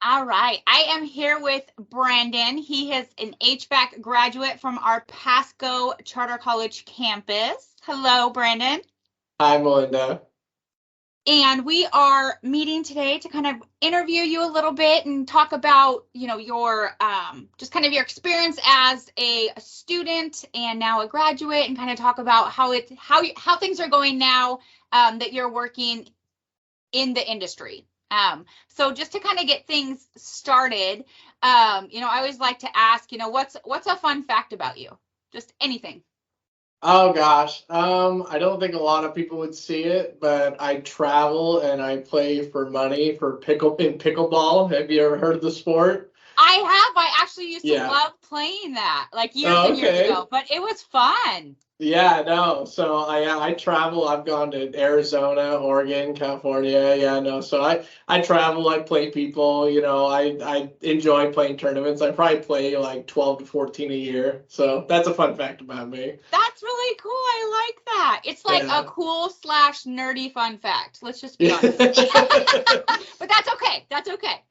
All right. I am here with Brandon. He is an HVAC graduate from our Pasco Charter College campus. Hello, Brandon. Hi, Melinda. And we are meeting today to kind of interview you a little bit and talk about, your just kind of your experience as a student and now a graduate, and kind of talk about how things are going now that you're working in the industry. So just to kind of get things started, I always like to ask, what's a fun fact about you? Just anything. Oh gosh, I don't think a lot of people would see it, but I travel and I play for money for pickleball. Have you ever heard of the sport? I have. I actually used to Yeah. love playing that, like years Oh, and years okay. ago, but it was fun. Yeah, no. So I travel. I've gone to Arizona, Oregon, California. Yeah, no. So I travel. I play people. I enjoy playing tournaments. I probably play like 12 to 14 a year. So that's a fun fact about me. That's really cool. I like that. It's like a Yeah. cool slash nerdy fun fact. Let's just be honest. Yeah. But that's okay. That's okay.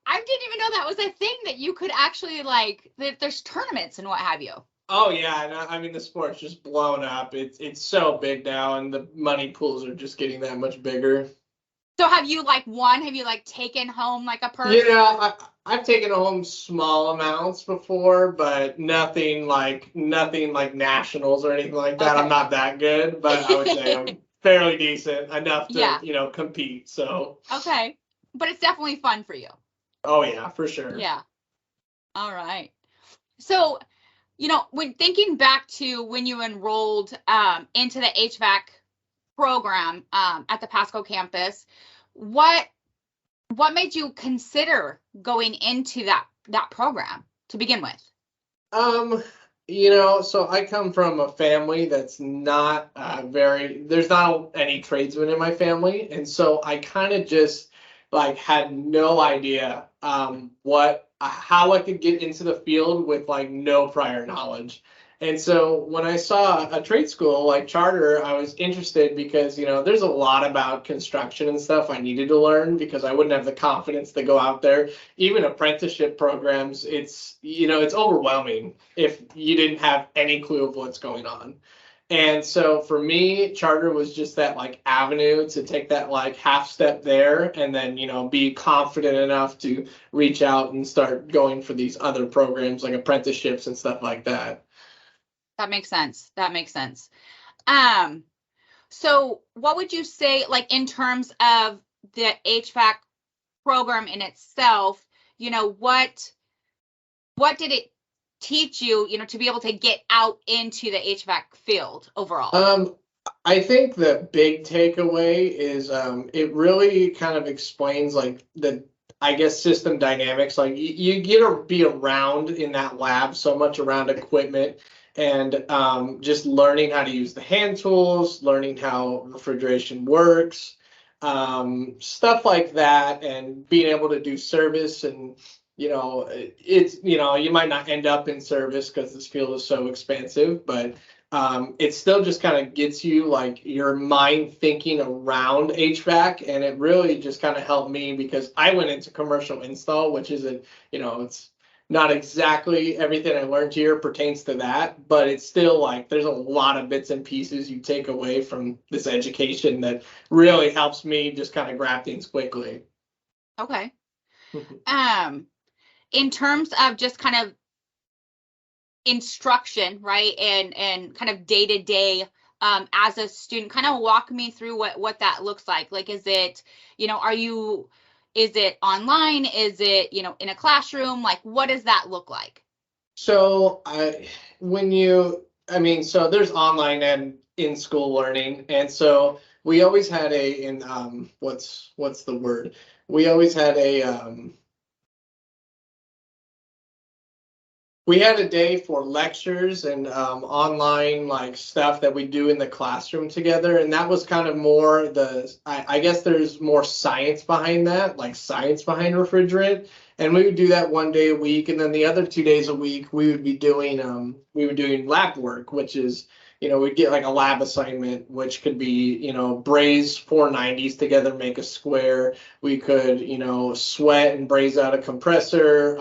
I didn't even know that was a thing that you could actually that there's tournaments and what have you. Oh yeah, and I mean the sport's just blown up. It's so big now, and the money pools are just getting that much bigger. So have you won? Have you taken home a purse? I've taken home small amounts before, but nothing like nationals or anything like that. Okay. I'm not that good, but I would say I'm fairly decent enough to Yeah. compete. So Okay. But it's definitely fun for you. oh yeah, for sure. Yeah. All right. So, when thinking back to when you enrolled into the HVAC program at the Pasco campus, what made you consider going into that program to begin with? So I come from a family that's not there's not any tradesmen in my family, and so I kind of just had no idea how I could get into the field with no prior knowledge. And so when I saw a trade school like charter, I was interested because there's a lot about construction and stuff I needed to learn because I wouldn't have the confidence to go out there. Even apprenticeship programs, it's overwhelming if you didn't have any clue of what's going on. And so for me, charter was just that avenue to take that half step there and then, be confident enough to reach out and start going for these other programs like apprenticeships and stuff like that. That makes sense. That makes sense. So what would you say, in terms of the HVAC program in itself, what did it teach you, to be able to get out into the HVAC field overall? I think the big takeaway is it really kind of explains I guess system dynamics. You get to be around in that lab so much around equipment and just learning how to use the hand tools, learning how refrigeration works, stuff like that, and being able to do service and you might not end up in service because this field is so expansive, but it still just kind of gets you your mind thinking around HVAC, and it really just kind of helped me because I went into commercial install, which isn't, it's not exactly everything I learned here pertains to that, but it's still there's a lot of bits and pieces you take away from this education that really helps me just kind of grab things quickly. Okay. In terms of just kind of instruction, right, and kind of day to day as a student, kind of walk me through what that looks like. Is it, is it online? Is it, in a classroom? What does that look like? So so there's online and in school learning, and so we always had what's the word? We always had we had a day for lectures and online stuff that we do in the classroom together, and that was kind of more I guess there's more science behind that, science behind refrigerant, and we would do that one day a week, and then the other 2 days a week we would be doing lab work, which is we'd get like a lab assignment, which could be, braze 490s together, make a square. We could, sweat and braze out a compressor.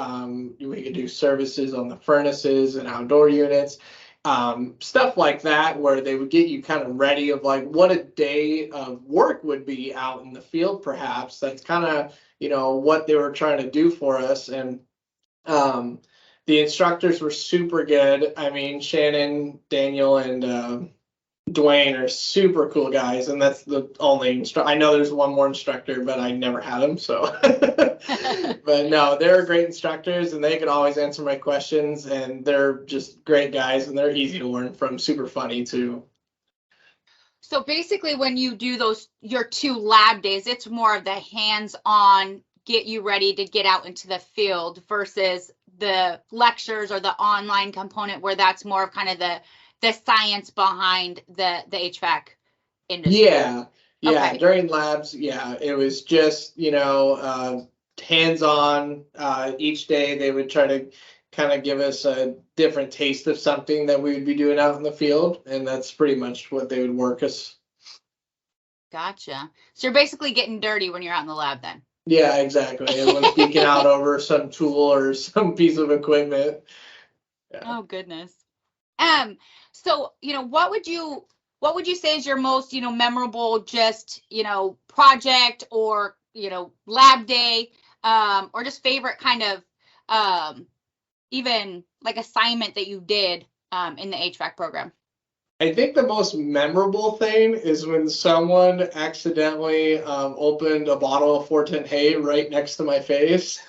We could do services on the furnaces and outdoor units. Stuff like that, where they would get you kind of ready of like what a day of work would be out in the field, perhaps. That's kind of, what they were trying to do for us. And the instructors were super good. I mean, Shannon, Daniel, and Dwayne are super cool guys, and that's the only instructor. I know there's one more instructor, but I never had him, so. But no, they're great instructors, and they can always answer my questions, and they're just great guys, and they're easy to learn from, super funny too. So basically, when you do your 2 lab days, it's more of the hands-on, get you ready to get out into the field versus the lectures or the online component where that's more of kind of the science behind the HVAC industry. Yeah. Okay. During labs, it was just, hands-on. Each day they would try to kind of give us a different taste of something that we would be doing out in the field, and that's pretty much what they would work us. Gotcha. So you're basically getting dirty when you're out in the lab then. Yeah, exactly. Everyone's geeking out over some tool or some piece of equipment. Yeah. Oh goodness. So, what would you say is your most, memorable just, project or, lab day, or just favorite kind of, even like assignment that you did, in the HVAC program? I think the most memorable thing is when someone accidentally opened a bottle of 410 hay right next to my face.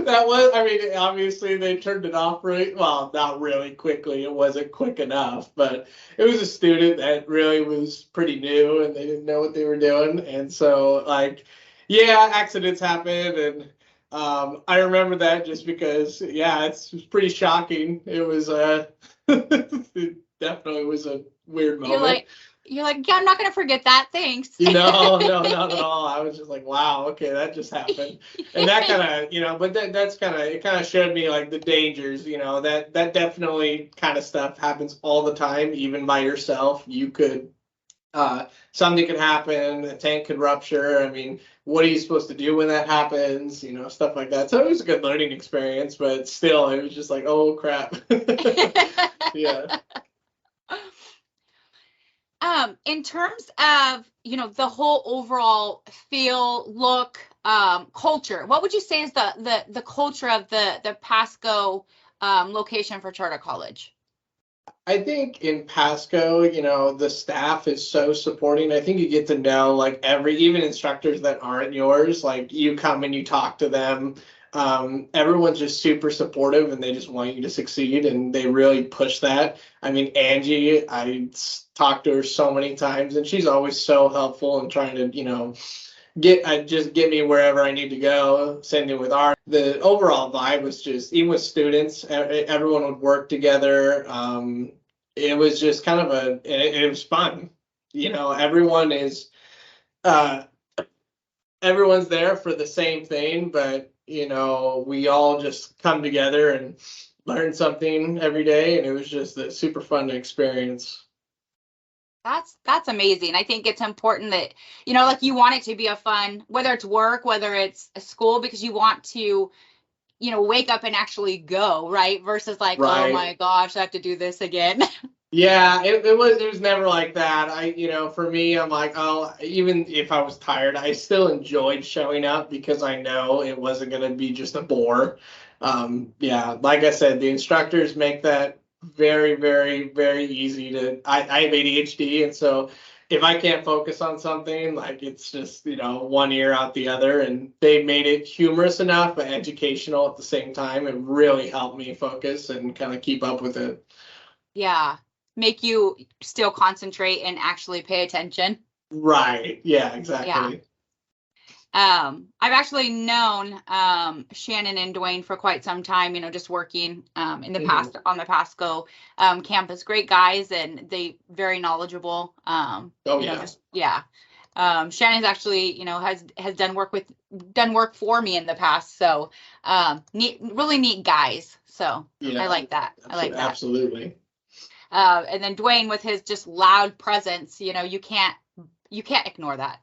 Obviously they turned it off not really quickly. It wasn't quick enough, but it was a student that really was pretty new and they didn't know what they were doing. And so accidents happen. And I remember that just because, it's pretty shocking. It was, it definitely was a weird moment. You're like, yeah, I'm not going to forget that. Thanks. No, not at all. I was just like, wow, okay, that just happened. And that kind of, but that's it kind of showed me like the dangers, that definitely kind of stuff happens all the time, even by yourself. You could, something could happen, a tank could rupture. I mean, what are you supposed to do when that happens? Stuff like that. So it was a good learning experience, but still, it was just like, oh, crap. Yeah. In terms of, the whole overall feel, look, culture, what would you say is the culture of the Pasco location for Charter College? I think in Pasco, the staff is so supporting. I think you get to know like even instructors that aren't yours, like you come and you talk to them. Everyone's just super supportive and they just want you to succeed and they really push that. I mean, Angie, I talked to her so many times and she's always so helpful and trying to, get me wherever I need to go. Same thing with art. The overall vibe was just, even with students, everyone would work together. It was just kind of it was fun. Everyone's there for the same thing, but we all just come together and learn something every day, and it was just a super fun experience. That's amazing. I think it's important that, like you want it to be a fun, whether it's work, whether it's a school, because you want to, wake up and actually go, right? Versus like, Right. Oh my gosh, I have to do this again. Yeah, it was never like that. For me, I'm like, oh, even if I was tired, I still enjoyed showing up because I know it wasn't going to be just a bore. Like I said, the instructors make that very, very, very easy I have ADHD, and so if I can't focus on something, like it's just, one ear out the other, and they made it humorous enough but educational at the same time. It really helped me focus and kind of keep up with it. Yeah. Make you still concentrate and actually pay attention. Right. Yeah, exactly. I've actually known Shannon and Dwayne for quite some time, just working in the past on the Pasco campus. Great guys, and they very knowledgeable. Shannon's actually, has done work for me in the past. So really neat guys. So yeah, I like that. Absolutely. And then Dwayne with his just loud presence, you can't ignore that.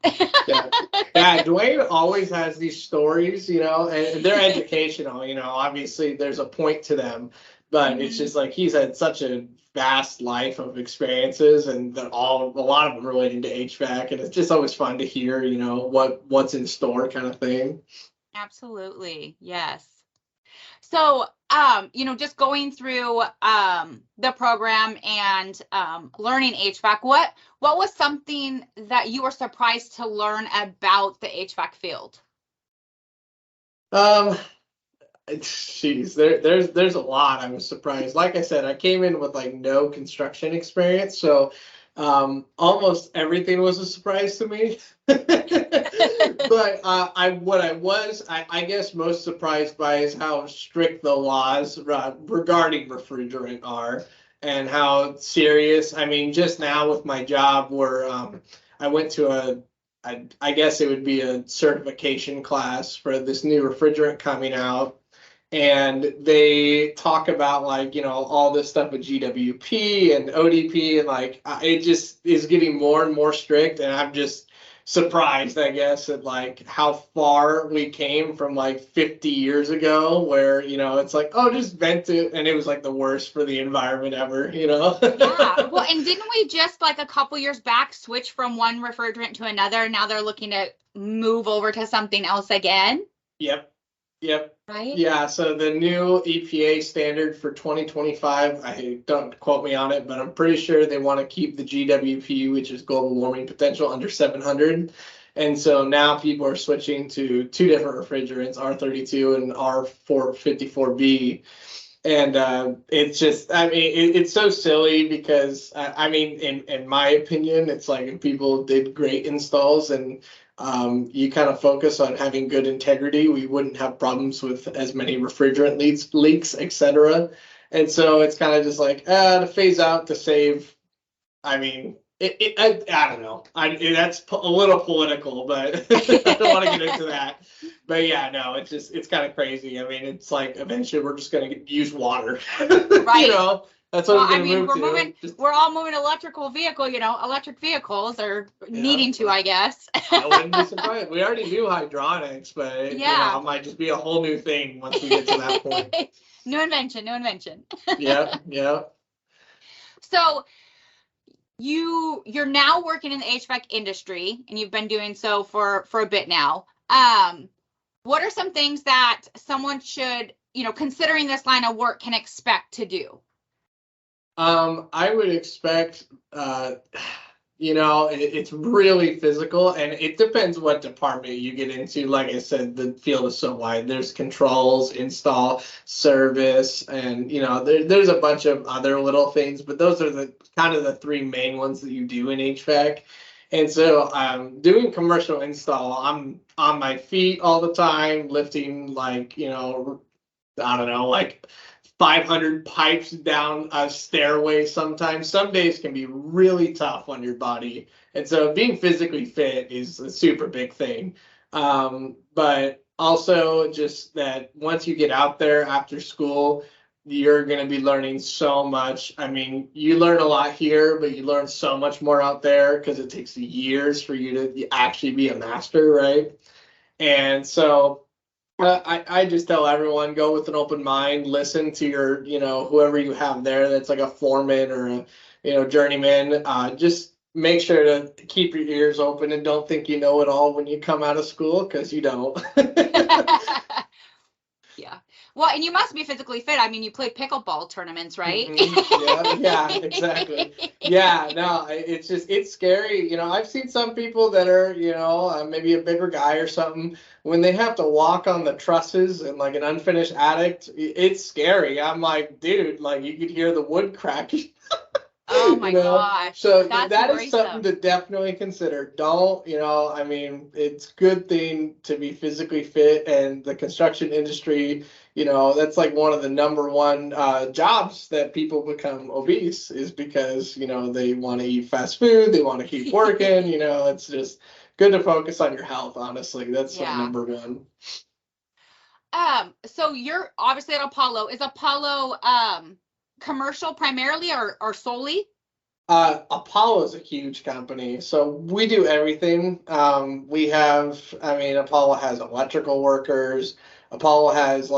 Yeah, Dwayne always has these stories, and they're educational, obviously there's a point to them, but it's just like he's had such a vast life of experiences and a lot of them relating to HVAC, and it's just always fun to hear, what's in store kind of thing. Absolutely. Yes. So, just going through the program and learning HVAC, what was something that you were surprised to learn about the HVAC field? Jeez, there's a lot. I was surprised. Like I said, I came in with like no construction experience, so almost everything was a surprise to me. But I guess most surprised by is how strict the laws regarding refrigerant are and how serious. I mean, just now with my job where I went to I guess it would be a certification class for this new refrigerant coming out. And they talk about like, all this stuff with GWP and ODP, and like it just is getting more and more strict. And I'm just surprised, I guess, at like how far we came from like 50 years ago where, it's like, oh, just vent it. And it was like the worst for the environment ever, Yeah. Well, and didn't we just like a couple years back switch from one refrigerant to another? Now they're looking to move over to something else again. Yep. Right? Yeah, so the new EPA standard for 2025, I don't quote me on it, but I'm pretty sure they want to keep the GWP, which is global warming potential, under 700. And so now people are switching to two different refrigerants, R32 and R454B. And it's just, I mean, it's so silly because, I mean, in my opinion, it's like if people did great installs and you kind of focus on having good integrity, we wouldn't have problems with as many refrigerant leaks, etc. And so it's kind of just like to phase out to save. I mean, I don't know. That's a little political, but I don't want to get into that. But yeah, no, it's kind of crazy. I mean, it's like eventually we're just going to use water. Right. That's what Well, we're going to move to. We're all moving electrical vehicle, electric vehicles are needing to, I guess. I wouldn't be surprised. We already do hydronics, but it might just be a whole new thing once we get to that point. New invention. Yeah. So you're now working in the HVAC industry, and you've been doing so for a bit now. What are some things that someone should, considering this line of work, can expect to do? I would expect, it's really physical, and it depends what department you get into. Like I said, the field is so wide. There's controls, install, service, and there's a bunch of other little things, but those are the kind of the three main ones that you do in HVAC. And so doing commercial install, I'm on my feet all the time, lifting like, I don't know, like 500 pipes down a stairway sometimes. Some days can be really tough on your body. And so being physically fit is a super big thing. But also just that once you get out there after school, you're going to be learning so much. I mean, you learn a lot here, but you learn so much more out there because it takes years for you to actually be a master, right? And so I just tell everyone, go with an open mind, listen to your, whoever you have there that's like a foreman or a, journeyman. Just make sure to keep your ears open and don't think you know it all when you come out of school, because you don't. Yeah. Well, and you must be physically fit. I mean, you play pickleball tournaments, right? Mm-hmm. Yeah, exactly. Yeah, no, it's scary. I've seen some people that are, maybe a bigger guy or something, when they have to walk on the trusses and like an unfinished attic, it's scary. I'm like, dude, like you could hear the wood cracking. Oh my gosh. So that is something to definitely consider. Don't, I mean, it's a good thing to be physically fit, and the construction industry, that's like one of the number one jobs that people become obese, is because, they want to eat fast food, they want to keep working, it's just good to focus on your health, honestly. That's number one. So you're obviously at Apollo. Is Apollo commercial primarily or solely? Apollo is a huge company, so we do everything. Apollo has electrical workers. Apollo has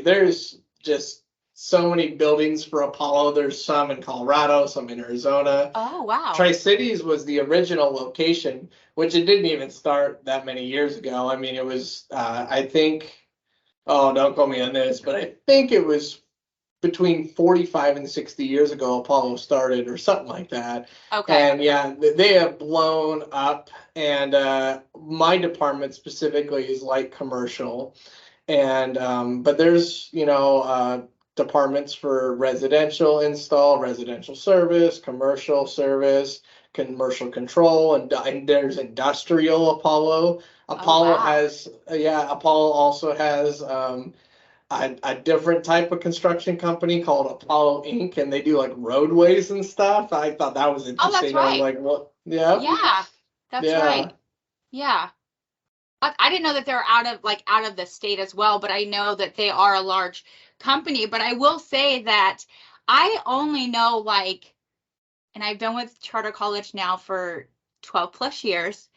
there's just so many buildings for Apollo. There's some in Colorado, some in Arizona. Oh, wow. Tri-Cities was the original location, which it didn't even start that many years ago. I mean, it was, I think, oh, don't quote me on this, but I think it was between 45 and 60 years ago Apollo started or something like that. Okay. And yeah, they have blown up. And my department specifically is light commercial. And but there's, departments for residential install, residential service, commercial control, and there's industrial Apollo. Apollo wow. has, Apollo also has a different type of construction company called Apollo Inc. and they do like roadways and stuff. I thought that was Oh, that's interesting. I was right. like, what? Yeah. Yeah, that's Yeah. right. Yeah. I didn't know that they're out of the state as well, but I know that they are a large company. But I will say that I only know and I've been with Charter College now for 12 plus years.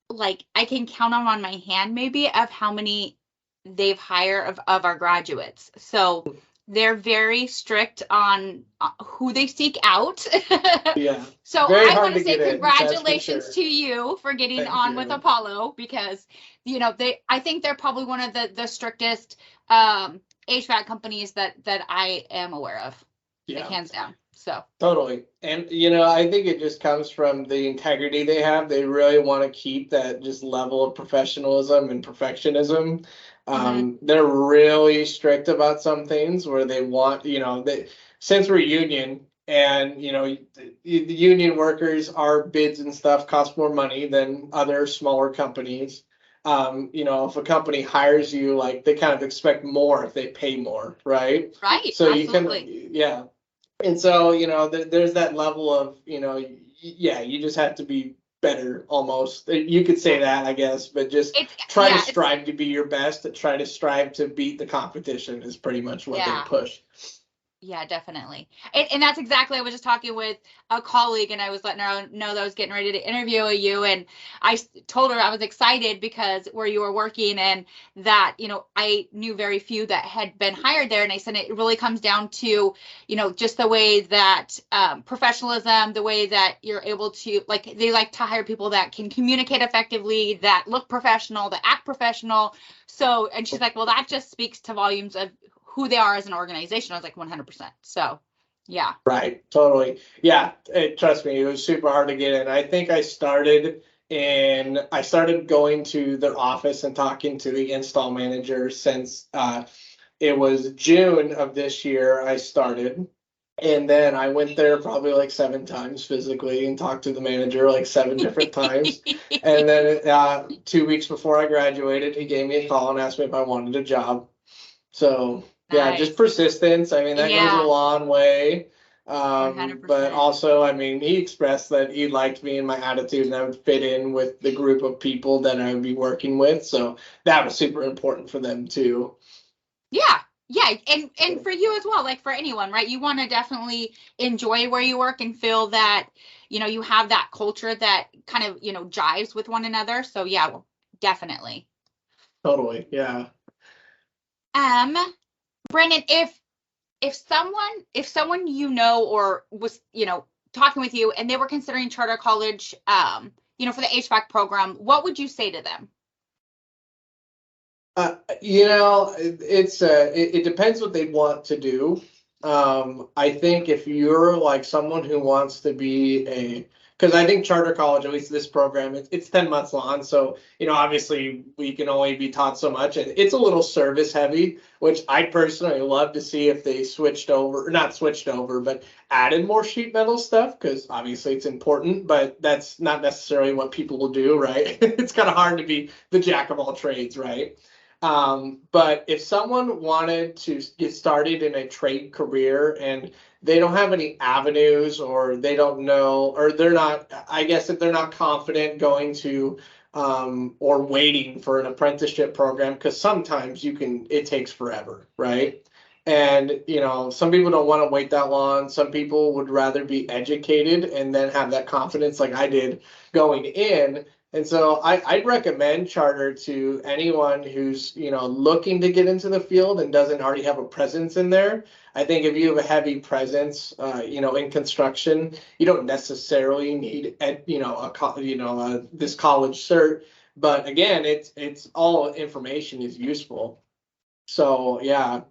Like I can count them on my hand maybe of how many they've hired of our graduates. So they're very strict on who they seek out. Yeah. So Very I hard want to to say get in, that's for congratulations sure. to you for getting Thank on you. with Apollo because I think they're probably one of the strictest HVAC companies that I am aware of. Like Yeah. hands down. So Totally. And I think it just comes from the integrity they have. They really want to keep that just level of professionalism and perfectionism. They're really strict about some things where they want, since we're union and, the union workers, our bids and stuff cost more money than other smaller companies. If a company hires you, like they kind of expect more if they pay more, right? right, So absolutely. yeah. And so, there's that level of, you just have to be better almost. You could say that, I guess, but just try to strive to be your best, to try to strive to beat the competition is pretty much what they push. Yeah, definitely. And that's exactly, I was just talking with a colleague and I was letting her know that I was getting ready to interview you. And I told her I was excited because where you were working and that, I knew very few that had been hired there. And I said, it really comes down to, just the way that professionalism, the way that you're able to, like, they like to hire people that can communicate effectively, that look professional, that act professional. So, and she's like, well, that just speaks to volumes of who they are as an organization. I was like 100%. So, yeah. Right. Totally. Yeah. Trust me, it was super hard to get in. I think I started going to their office and talking to the install manager since it was June of this year I started. And then I went there probably like 7 times physically and talked to the manager like 7 different times. And then 2 weeks before I graduated, he gave me a call and asked me if I wanted a job. So yeah, just persistence. I mean, that goes a long way. 100%. But also, I mean, he expressed that he liked me and my attitude and I would fit in with the group of people that I would be working with. So that was super important for them too. Yeah. Yeah. And for you as well, like for anyone, right? You want to definitely enjoy where you work and feel that, you have that culture that kind of, jives with one another. So yeah, well, definitely. Totally. Yeah. Brandon, if someone or was talking with you and they were considering charter college for the HVAC program, what would you say to them? It depends what they want to do. I think if you're like someone who wants to be because I think charter college, at least this program, it's 10 months long. So, obviously we can only be taught so much and it's a little service heavy, which I personally love to see if they not switched over, but added more sheet metal stuff because obviously it's important, but that's not necessarily what people will do, right? It's kind of hard to be the jack of all trades, right? But if someone wanted to get started in a trade career and they don't have any avenues or they don't know, or they're not, I guess if they're not confident going to or waiting for an apprenticeship program, because sometimes it takes forever, right? And, some people don't want to wait that long. Some people would rather be educated and then have that confidence like I did going in. And so I'd recommend charter to anyone who's, looking to get into the field and doesn't already have a presence in there. I think if you have a heavy presence, in construction, you don't necessarily need, this college cert. But again, it's all information is useful. So yeah.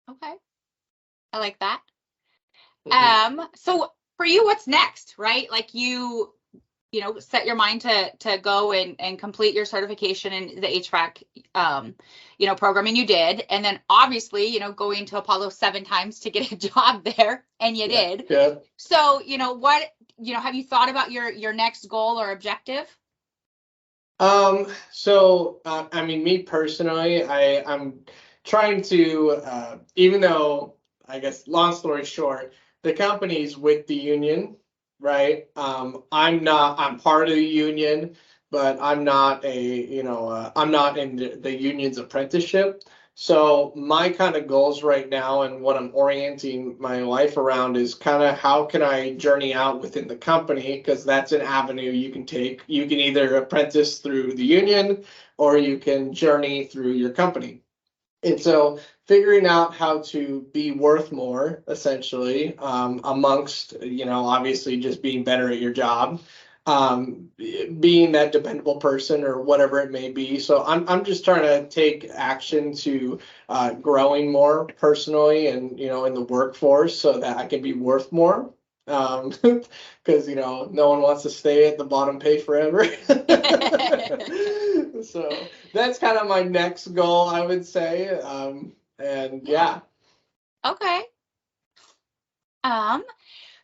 Okay. I like that. Mhm. So for you, what's next, right? Like you set your mind to go and complete your certification in the HVAC, program, and you did. And then obviously, going to Apollo 7 times to get a job there, and you Yeah. did. Yeah. So, have you thought about your next goal or objective? I mean, me personally, I'm trying to, even though, I guess, long story short, the company's with the union, right? I'm part of the union, but I'm not in the union's apprenticeship. So my kind of goals right now and what I'm orienting my life around is kind of how can I journey out within the company, because that's an avenue you can take. You can either apprentice through the union or you can journey through your company. And so figuring out how to be worth more, essentially, amongst, obviously just being better at your job, being that dependable person or whatever it may be. So I'm just trying to take action to growing more personally and, in the workforce so that I can be worth more. Because, no one wants to stay at the bottom pay forever. So that's kind of my next goal, I would say. And yeah. Okay.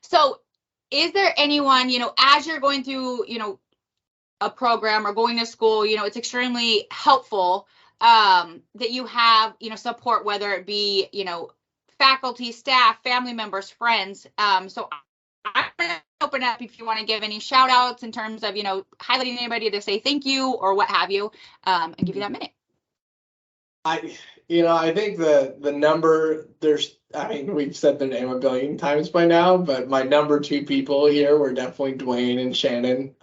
So is there anyone, as you're going through, a program or going to school, it's extremely helpful that you have, support, whether it be, faculty, staff, family members, friends. So I'm going to open up if you want to give any shout outs in terms of, highlighting anybody to say thank you or what have you, and give you that minute. I think the number I mean, we've said their name a billion times by now, but my number two people here were definitely Dwayne and Shannon.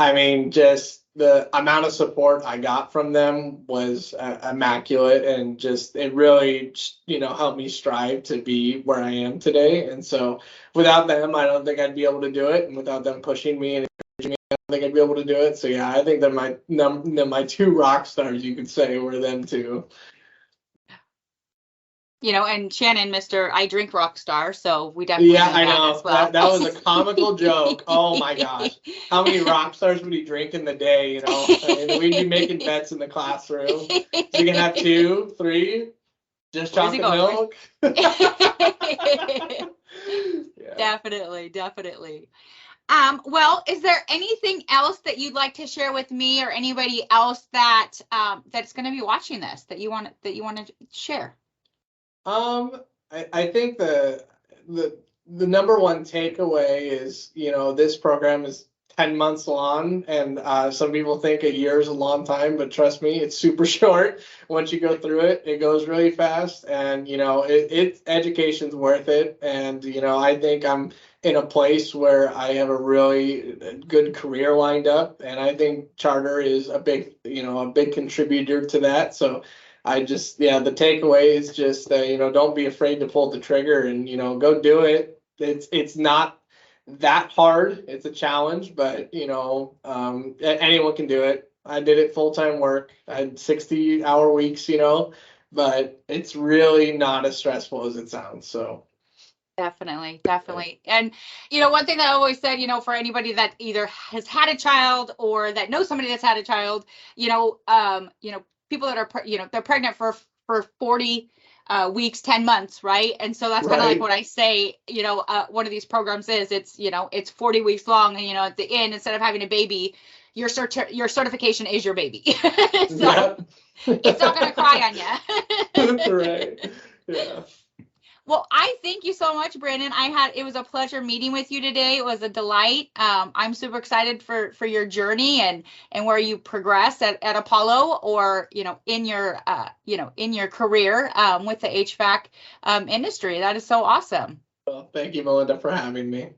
I mean, just the amount of support I got from them was immaculate, and just it really, helped me strive to be where I am today. And so without them, I don't think I'd be able to do it. And without them pushing me and encouraging me, I don't think I'd be able to do it. So yeah, I think they're my two rock stars, you could say, were them two. And Shannon, Mr. I Drink rock star, so we definitely Yeah, need I that know. as well. That was a comical joke. Oh my gosh. How many rock stars would he drink in the day, I mean, we'd be making bets in the classroom. Is he gonna have 2, 3? Just chocolate milk? Yeah. Definitely. Well, is there anything else that you'd like to share with me or anybody else that's going to be watching this that you want to share? I think the number one takeaway is, this program is 10 months long, and some people think a year is a long time, but trust me, it's super short. Once you go through it, it goes really fast, and education's worth it. And I think I'm in a place where I have a really good career lined up, and I think charter is a big contributor to that. So the takeaway is just, don't be afraid to pull the trigger and, go do it. It's not that hard. It's a challenge, but, anyone can do it. I did it full-time work. I had 60-hour weeks, but it's really not as stressful as it sounds. So. Definitely. And, one thing that I always said, for anybody that either has had a child or that knows somebody that's had a child, people that are, they're pregnant for 40 weeks, 10 months, right? And so that's kind of like what I say, one of these programs is, it's 40 weeks long, and, at the end, instead of having a baby, your certification is your baby. So it's not going to cry on you. Right. Yeah. Well, I thank you so much, Brandon. It was a pleasure meeting with you today. It was a delight. I'm super excited for your journey and where you progress at Apollo, or in your career with the HVAC industry. That is so awesome. Well, thank you, Melinda, for having me.